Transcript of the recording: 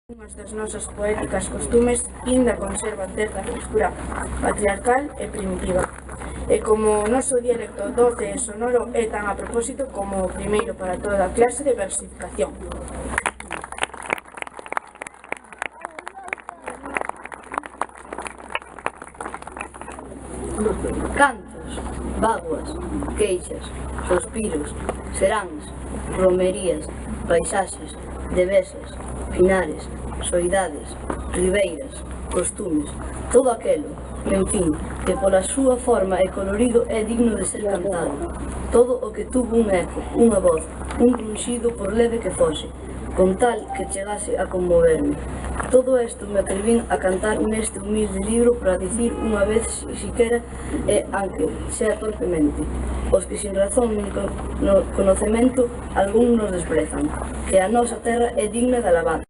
Unhas das nosas poéticas costumes inda conservan certa frescura patriarcal e primitiva. E como o noso dialecto doce e sonoro é tan a propósito como o primeiro para toda a clase de versificación. Cantos, bágoas, queixas, suspiros, seráns, romerías, paisaxes, devesas, finares, soidades, ribeiras, costumes, todo aquelo, en fin, que pola súa forma e colorido é digno de ser cantado. Todo o que tuvo un eco, unha voz, un crunxido por leve que fose, con tal que chegase a conmoverme. Todo isto me atrevín a cantar neste humilde libro para dicir unha vez siquera e aunque sea torpemente, os que sin razón nin conocemento algún nos desprezan, que a nosa terra é digna de alabanza.